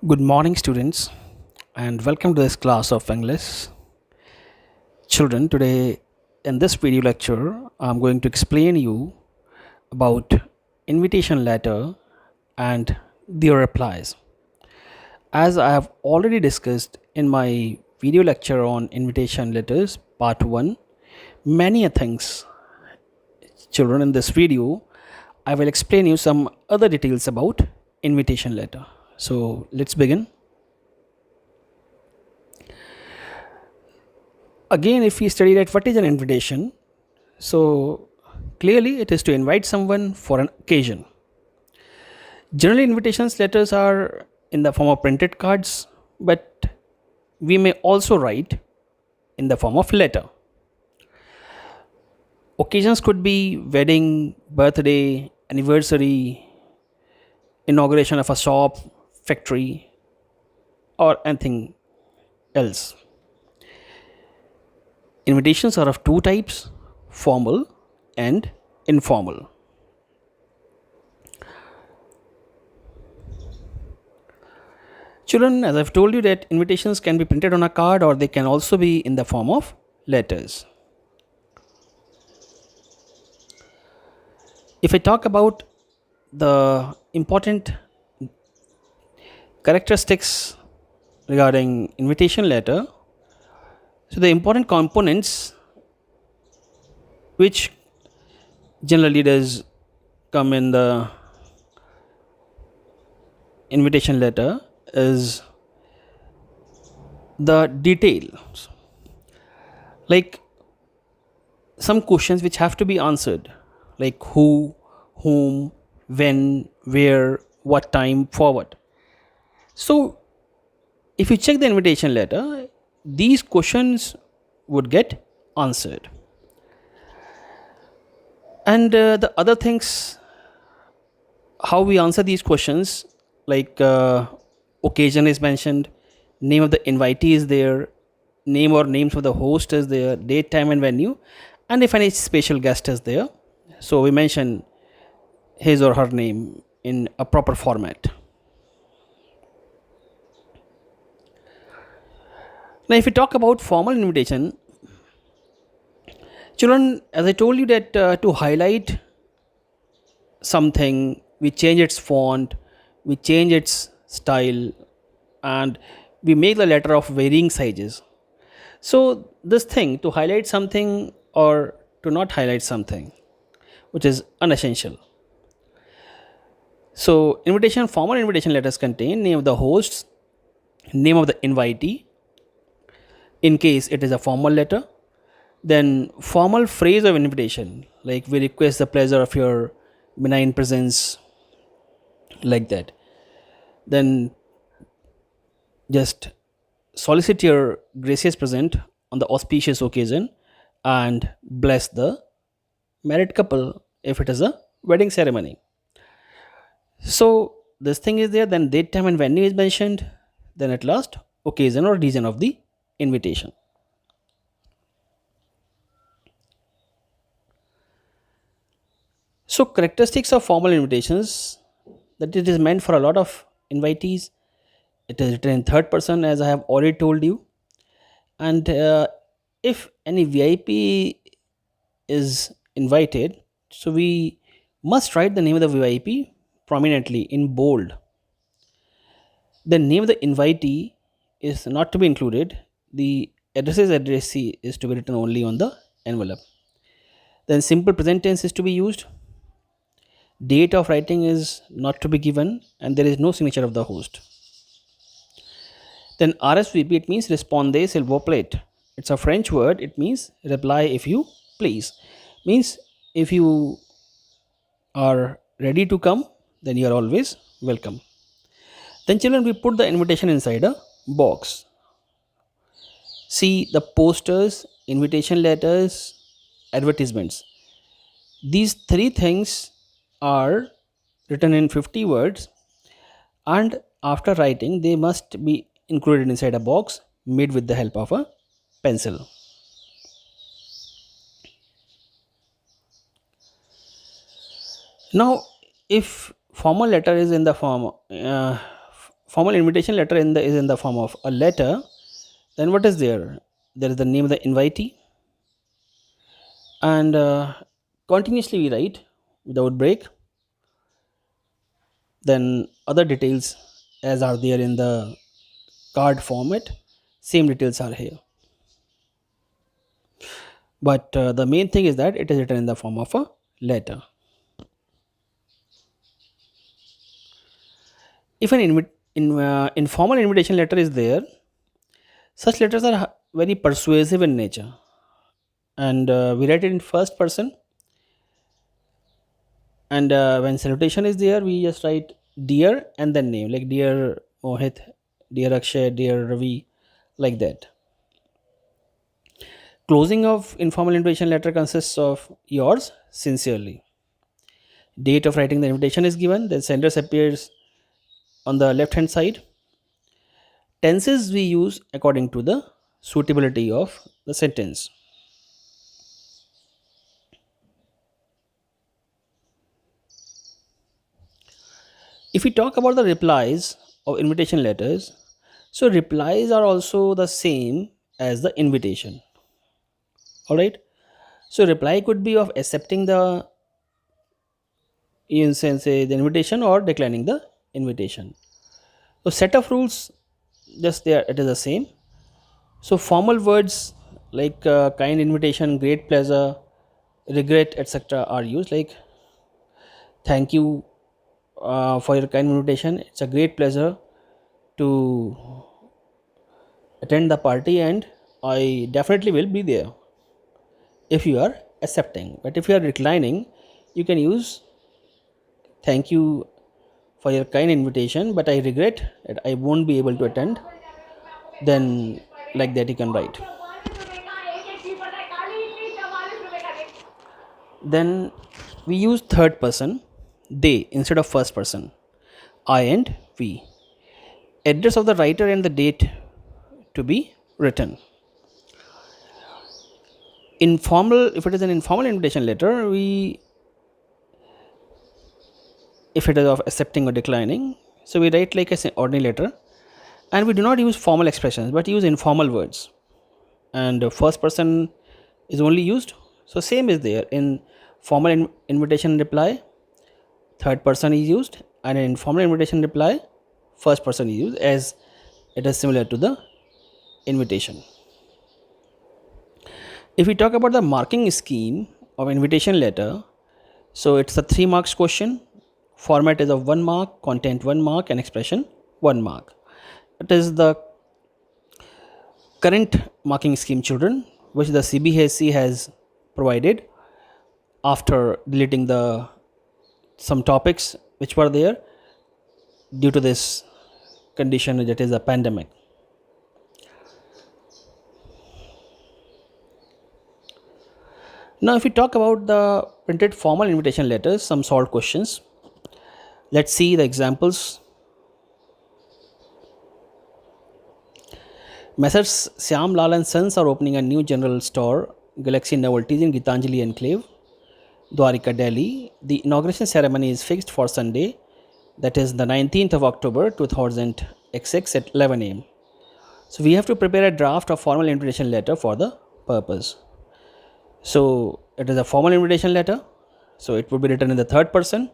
Good morning, students, and welcome to this class of English. Children, today in this video lecture, I'm going to explain you about invitation letter and their replies. As I have already discussed in my video lecture on invitation letters, part 1, many things. Children, in this video, I will explain you some other details about invitation letter. So, let's begin. Again, if we study that what is an invitation, so clearly it is to invite someone for an occasion. Generally, invitations letters are in the form of printed cards, but we may also write in the form of letter. Occasions could be wedding, birthday, anniversary, inauguration of a shop, factory, or anything else. Invitations are of two types, formal and informal. Children, as I've told you, that invitations can be printed on a card or they can also be in the form of letters. If I talk about the important characteristics regarding invitation letter, so the important components which generally does come in the invitation letter is the details, like some questions which have to be answered, like who, whom, when, where, what time, forward. So if you check the invitation letter, these questions would get answered. And the other things, how we answer these questions, like occasion is mentioned, name of the invitee is there, name or names of the host is there, date, time, and venue, and if any special guest is there, so we mention his or her name in a proper format. Now, if we talk about formal invitation, children, as I told you that to highlight something, we change its font, we change its style, and we make the letter of varying sizes. So, this thing to highlight something or to not highlight something, which is unessential. So, formal invitation letters contain name of the hosts, name of the invitee, in case it is a formal letter, then formal phrase of invitation, like we request the pleasure of your benign presence, like that. Then just solicit your gracious present on the auspicious occasion and bless the married couple if it is a wedding ceremony. So this thing is there, then date, time, and venue is mentioned, then at last occasion or reason of the invitation. So characteristics of formal invitations, that it is meant for a lot of invitees. It is written in third person, as I have already told you. And if any VIP is invited, so we must write the name of the VIP prominently in bold. The name of the invitee is not to be included. The addressee is to be written only on the envelope. Then simple present tense is to be used. Date of writing is not to be given, and there is no signature of the host. Then RSVP, it means responde s'il vous plaît. It's a French word. It means reply if you please. Means if you are ready to come, then you are always welcome. Then children, we put the invitation inside a box. See the posters, invitation letters, advertisements. These three things are written in 50 words, and after writing they must be included inside a box made with the help of a pencil. Now, if formal letter is in the form formal invitation letter is in the form of a letter, then what is there? There is the name of the invitee, and continuously we write without break. Then other details as are there in the card format, same details are here. But the main thing is that it is written in the form of a letter. If an informal invitation letter is there, such letters are very persuasive in nature, and we write it in first person. And when salutation is there, we just write dear and then name, like dear Mohit, dear Akshay, dear Ravi, like that. Closing of informal invitation letter consists of yours sincerely. Date of writing the invitation is given, then senders appears on the left hand side. Tenses we use according to the suitability of the sentence. If we talk about the replies of invitation letters, so replies are also the same as the invitation. All right. So reply could be of accepting the in sense the invitation or declining the invitation. So set of rules just there it is the same. So formal words like kind invitation, great pleasure, regret, etc. are used, like thank you for your kind invitation. It's a great pleasure to attend the party, and I definitely will be there if you are accepting. But if you are declining, you can use thank you for your kind invitation, but I regret that I won't be able to attend. Then, like that, you can write. Then we use third person, they, instead of first person, I and we. Address of the writer and the date to be written. Informal, if it is an informal invitation letter, we, if it is of accepting or declining, so we write like a ordinary letter, and we do not use formal expressions but use informal words, and first person is only used. So same is there in formal invitation reply, third person is used, and in informal invitation reply, first person is used, as it is similar to the invitation. If we talk about the marking scheme of invitation letter, so it's a 3 marks question. Format is of 1 mark, content 1 mark, and expression 1 mark. It is the current marking scheme, children, which the CBSE has provided after deleting the some topics which were there due to this condition, that is a pandemic. Now if we talk about the printed formal invitation letters, some solved questions, let's see the examples. Messrs. Syam Lal and Sons are opening a new general store, Galaxy Novelties, in Gitanjali Enclave, Dwarika, Delhi. The inauguration ceremony is fixed for Sunday, that is the 19th of October 2000XX at 11 am. So we have to prepare a draft of formal invitation letter for the purpose. So it is a formal invitation letter, so it would be written in the third person.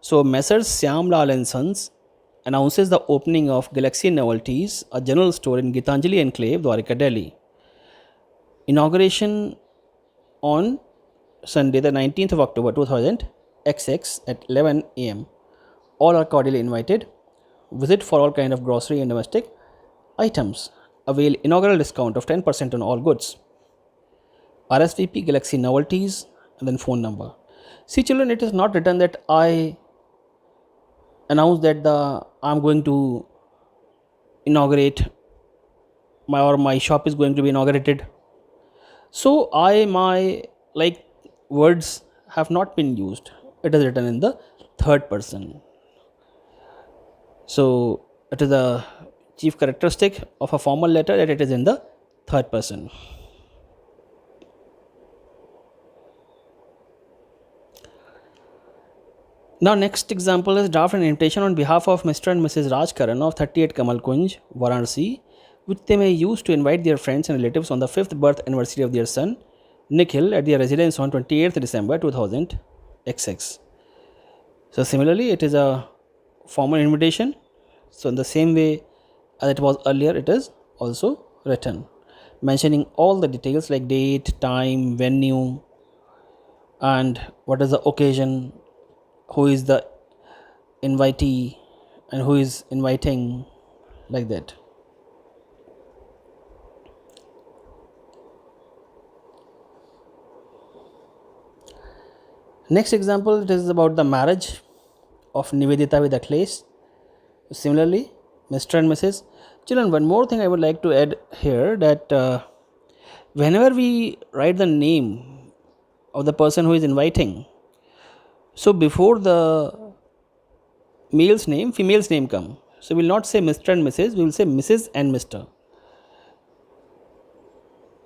So Messrs. Syam Lal and Sons announces the opening of Galaxy Novelties, a general store in Gitanjali Enclave, Dwarika, Delhi. Inauguration on Sunday, the 19th of October 2000 XX at 11 am. All are cordially invited. Visit for all kind of grocery and domestic items. Avail inaugural discount of 10% on all goods. RSVP Galaxy Novelties, and then phone number. See children, it is not written that I announce that I'm going to inaugurate my shop is going to be inaugurated. So my like words have not been used. It is written in the third person. So it is a chief characteristic of a formal letter that it is in the third person. Now, next example is draft an invitation on behalf of Mr. and Mrs. Raj Karan of 38 Kamal Kunj, Varanasi, which they may use to invite their friends and relatives on the 5th birth anniversary of their son, Nikhil, at their residence on 28th December 2000 XX. So, similarly, it is a formal invitation. So, in the same way as it was earlier, it is also written, mentioning all the details like date, time, venue, and what is the occasion, who is the invitee, and who is inviting, like that. Next example, it is about the marriage of Nivedita with Akhilesh. Similarly, Mr. and Mrs. Children, one more thing I would like to add here, that whenever we write the name of the person who is inviting, so before the male's name, female's name come. So we will not say Mr. and Mrs., we will say Mrs. and Mr.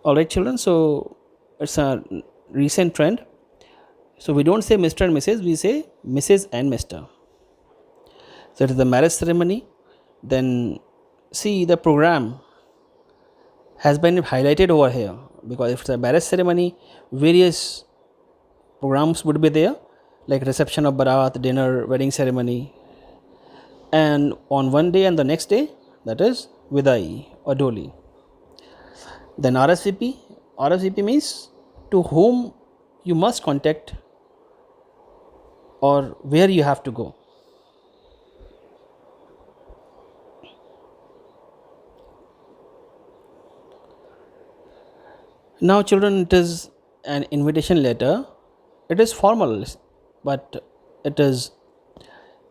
Alright, children, so it's a recent trend. So we don't say Mr. and Mrs., we say Mrs. and Mr. So it is the marriage ceremony. Then see, the program has been highlighted over here, because if it's a marriage ceremony, various programs would be there, like reception of Bharat, dinner, wedding ceremony, and on one day and the next day, that is Vidai or Doli. Then RSVP means to whom you must contact or where you have to go. Now, children, it is an invitation letter. It is formal, but it is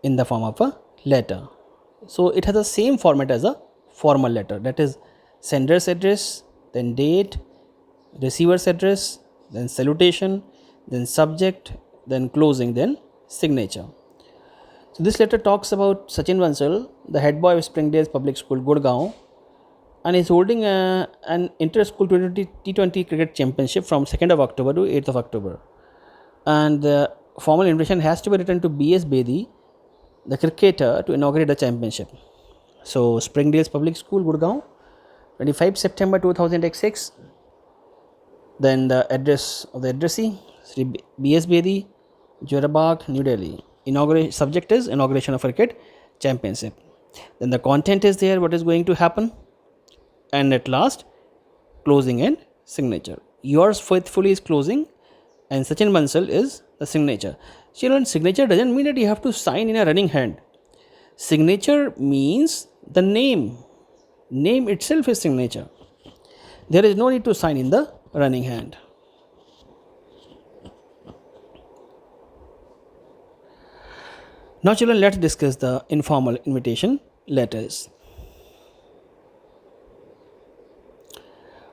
in the form of a letter. So it has the same format as a formal letter, that is sender's address, then date, receiver's address, then salutation, then subject, then closing, then signature. So this letter talks about Sachin Bansal, the head boy of Springdale Public School, Gurgaon, and is holding an inter-school T20 cricket championship from 2nd of October to 8th of October. And the formal invitation has to be written to B.S. Bedi, the cricketer, to inaugurate the championship. So Springdale Public School, Gurgaon, 25 September 2006. Then the address of the addressee, Sri B.S. Bedi, Jorabagh, New Delhi. Subject is inauguration of cricket championship. Then the content is there, what is going to happen, and at last closing and signature. Yours faithfully is closing, and Sachin Bansal is the signature. Children, signature doesn't mean that you have to sign in a running hand. Signature means the name. Name itself is signature. There is no need to sign in the running hand. Now, children, let's discuss the informal invitation letters.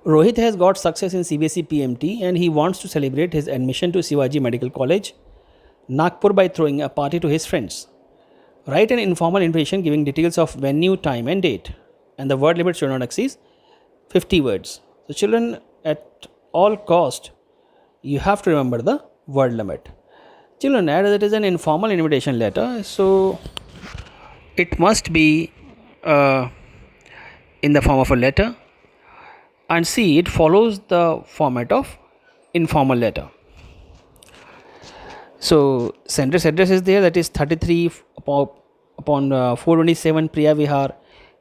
Rohit has got success in CBSE PMT and he wants to celebrate his admission to Shivaji Medical College, Nagpur, by throwing a party to his friends. Write an informal invitation giving details of venue, time and date, and the word limit should not exceed 50 words. So children, at all cost, you have to remember the word limit. Children, as it is an informal invitation letter, so it must be in the form of a letter, and see, it follows the format of informal letter. So sender's address is there, that is 33 upon 427 Priya Vihar,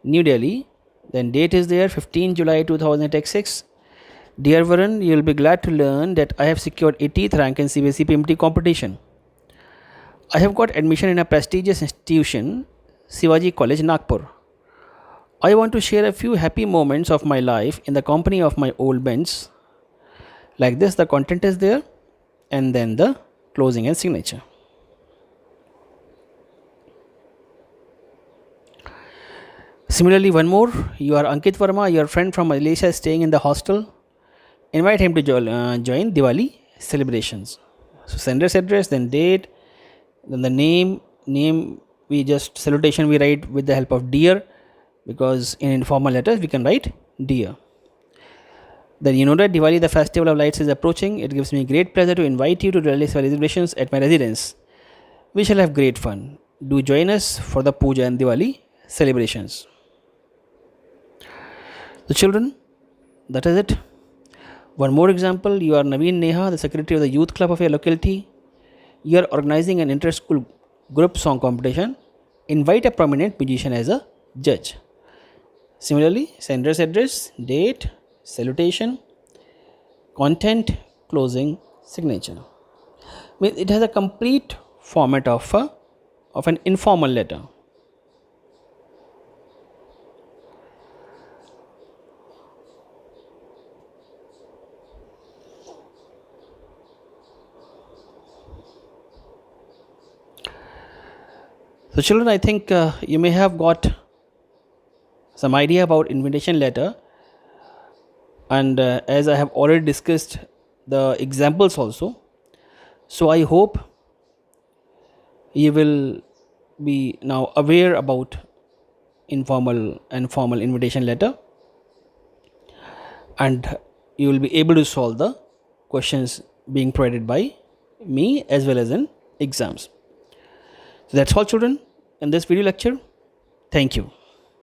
New Delhi. Then date is there, 15 July 2006. Dear Varun, you will be glad to learn that I have secured 80th rank in CBSE PMT competition. I have got admission in a prestigious institution, Shivaji College, Nagpur. I want to share a few happy moments of my life in the company of my old friends. Like this, the content is there, and then the closing and signature. Similarly, one more. You are Ankit Verma, your friend from Malaysia, staying in the hostel. Invite him to join Diwali celebrations. So sender's address, then date, then the name we just salutation we write with the help of dear, because in informal letters we can write dear. Then you know that Diwali, the festival of lights, is approaching. It gives me great pleasure to invite you to Diwali celebrations at my residence. We shall have great fun. Do join us for the Puja and Diwali celebrations. The children, that is it. One more example, you are Naveen Neha, the secretary of the youth club of your locality. You are organizing an inter-school group song competition. Invite a prominent musician as a judge. Similarly, sender's address, date, salutation, content, closing, signature. It has a complete format of an informal letter. So, children, I think you may have got some idea about invitation letter, and as I have already discussed the examples also. So, I hope you will be now aware about informal and formal invitation letter, and you will be able to solve the questions being provided by me as well as in exams. So that's all, children, in this video lecture. Thank you.